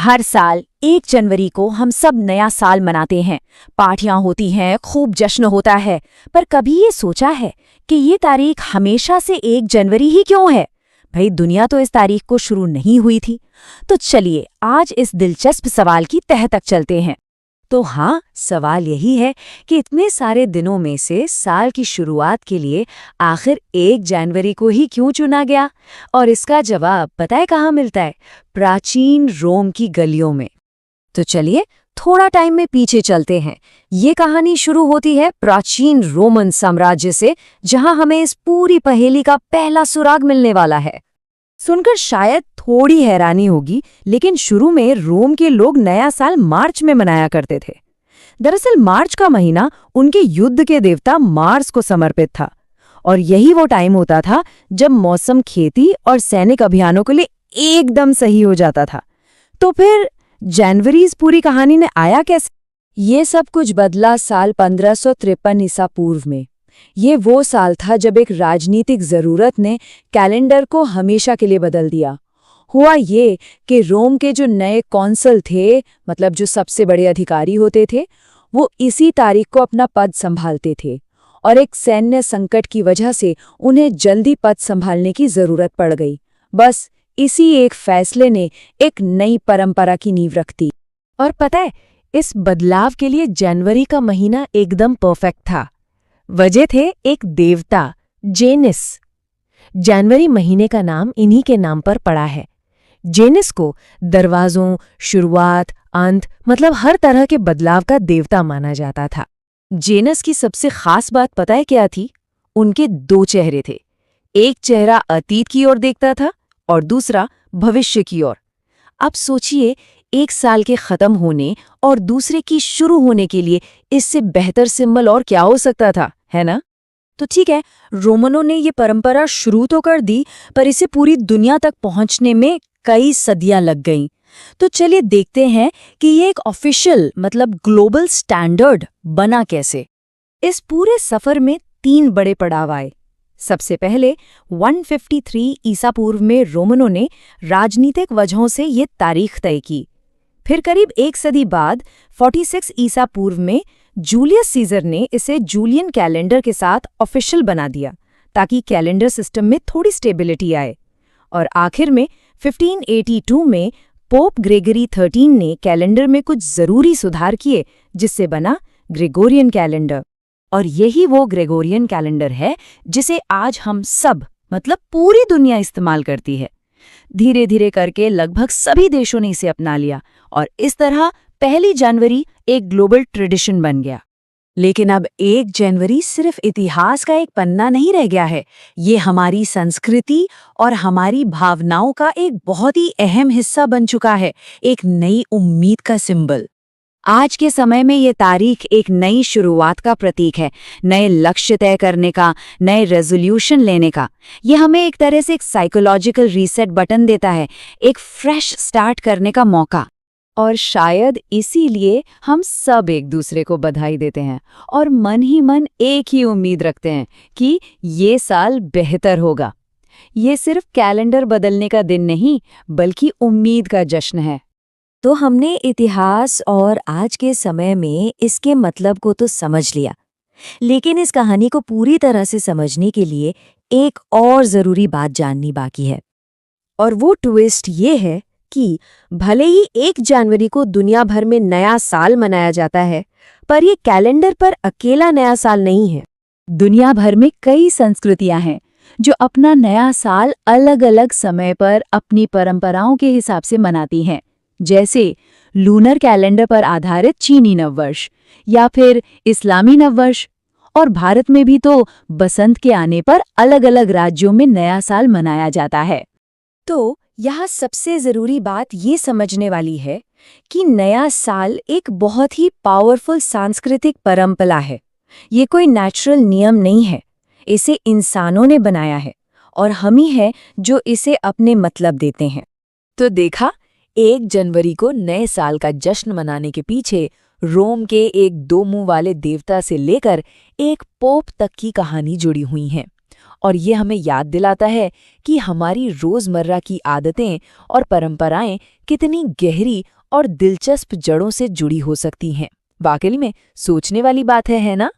हर साल 1 जनवरी को हम सब नया साल मनाते हैं, पार्टियां होती हैं, खूब जश्न होता है। पर कभी ये सोचा है कि ये तारीख हमेशा से 1 जनवरी ही क्यों है? भाई, दुनिया तो इस तारीख को शुरू नहीं हुई थी। तो चलिए आज इस दिलचस्प सवाल की तह तक चलते हैं। तो हाँ, सवाल यही है कि इतने सारे दिनों में से साल की शुरुआत के लिए आखिर 1 जनवरी को ही क्यों चुना गया? और इसका जवाब पता है कहाँ मिलता है? प्राचीन रोम की गलियों में। तो चलिए थोड़ा टाइम में पीछे चलते हैं। ये कहानी शुरू होती है प्राचीन रोमन साम्राज्य से, जहां हमें इस पूरी पहेली का पहला सुराग मिलने वाला है। सुनकर शायद थोड़ी हैरानी होगी, लेकिन शुरू में रोम के लोग नया साल मार्च में मनाया करते थे। दरअसल मार्च का महीना उनके युद्ध के देवता मार्स को समर्पित था, और यही वो टाइम होता था जब मौसम खेती और सैनिक अभियानों के लिए एकदम सही हो जाता था। तो फिर जनवरी इस पूरी कहानी में आया कैसे? ये सब कुछ बदला साल 1553 ईसा पूर्व में। ये वो साल था जब एक राजनीतिक जरूरत ने कैलेंडर को हमेशा के लिए बदल दिया। हुआ ये कि रोम के जो नए कौंसल थे, मतलब जो सबसे बड़े अधिकारी होते थे, वो इसी तारीख को अपना पद संभालते थे, और एक सैन्य संकट की वजह से उन्हें जल्दी पद संभालने की जरूरत पड़ गई। बस इसी एक फैसले ने एक नई परंपरा की नींव रख दी। और पता है, इस बदलाव के लिए जनवरी का महीना एकदम परफेक्ट था। वजह थे एक देवता जेनिस। जनवरी महीने का नाम इन्हीं के नाम पर पड़ा है। जेनिस को दरवाजों, शुरुआत, अंत, मतलब हर तरह के बदलाव का देवता माना जाता था। जेनस की सबसे खास बात पता है क्या थी? उनके 2 चेहरे थे। एक चेहरा अतीत की ओर देखता था और दूसरा भविष्य की ओर। अब सोचिए, एक साल के खत्म होने और दूसरे की शुरू होने के लिए इससे बेहतर सिंबल और क्या हो सकता था, है ना? तो ठीक है, रोमनों ने ये परंपरा शुरू तो कर दी, पर इसे पूरी दुनिया तक पहुंचने में कई सदियां लग गईं। तो चलिए देखते हैं कि ये एक ऑफिशियल, मतलब ग्लोबल स्टैंडर्ड बना कैसे। इस पूरे सफर में 3 बड़े पड़ाव आए। सबसे पहले 153 ईसा पूर्व में रोमनों ने राजनीतिक वजहों से ये तारीख तय की। फिर करीब 1 सदी बाद 46 ईसा पूर्व में जूलियस सीजर ने इसे जूलियन कैलेंडर के साथ ऑफिशियल बना दिया, ताकि कैलेंडर सिस्टम में थोड़ी स्टेबिलिटी आए। और आखिर में 1582 में पोप ग्रेगरी 13 ने कैलेंडर में कुछ जरूरी सुधार किए, जिससे बना ग्रेगोरियन कैलेंडर। और यही वो ग्रेगोरियन कैलेंडर है जिसे आज हम सब, मतलब पूरी दुनिया इस्तेमाल करती है। धीरे धीरे करके लगभग सभी देशों ने इसे अपना लिया, और इस तरह 1 जनवरी एक ग्लोबल ट्रेडिशन बन गया। लेकिन अब 1 जनवरी सिर्फ इतिहास का एक पन्ना नहीं रह गया है, ये हमारी संस्कृति और हमारी भावनाओं का एक बहुत ही अहम हिस्सा बन चुका है, एक नई उम्मीद का सिंबल। आज के समय में ये तारीख एक नई शुरुआत का प्रतीक है, नए लक्ष्य तय करने का, नए रेजोल्यूशन लेने का। ये हमें एक तरह से एक साइकोलॉजिकल रीसेट बटन देता है, एक फ्रेश स्टार्ट करने का मौका। और शायद इसीलिए हम सब एक दूसरे को बधाई देते हैं और मन ही मन एक ही उम्मीद रखते हैं कि ये साल बेहतर होगा। ये सिर्फ कैलेंडर बदलने का दिन नहीं, बल्कि उम्मीद का जश्न है। तो हमने इतिहास और आज के समय में इसके मतलब को तो समझ लिया, लेकिन इस कहानी को पूरी तरह से समझने के लिए एक और जरूरी बात जाननी बाकी है। और वो ट्विस्ट ये है कि भले ही 1 जनवरी को दुनिया भर में नया साल मनाया जाता है, पर ये कैलेंडर पर अकेला नया साल नहीं है। दुनिया भर में कई संस्कृतियां हैं जो अपना नया साल अलग अलग समय पर अपनी परंपराओं के हिसाब से मनाती हैं, जैसे लूनर कैलेंडर पर आधारित चीनी नववर्ष या फिर इस्लामी नववर्ष। और भारत में भी तो बसंत के आने पर अलग अलग राज्यों में नया साल मनाया जाता है। तो यहाँ सबसे जरूरी बात ये समझने वाली है कि नया साल एक बहुत ही पावरफुल सांस्कृतिक परंपरा है। ये कोई नेचुरल नियम नहीं है, इसे इंसानों ने बनाया है, और हम ही हैं जो इसे अपने मतलब देते हैं। तो देखा, 1 जनवरी को नए साल का जश्न मनाने के पीछे रोम के एक 2 मुंह वाले देवता से लेकर एक पोप तक की कहानी जुड़ी हुई है। और ये हमें याद दिलाता है कि हमारी रोजमर्रा की आदतें और परंपराएं कितनी गहरी और दिलचस्प जड़ों से जुड़ी हो सकती हैं। वाकई में सोचने वाली बात है ना?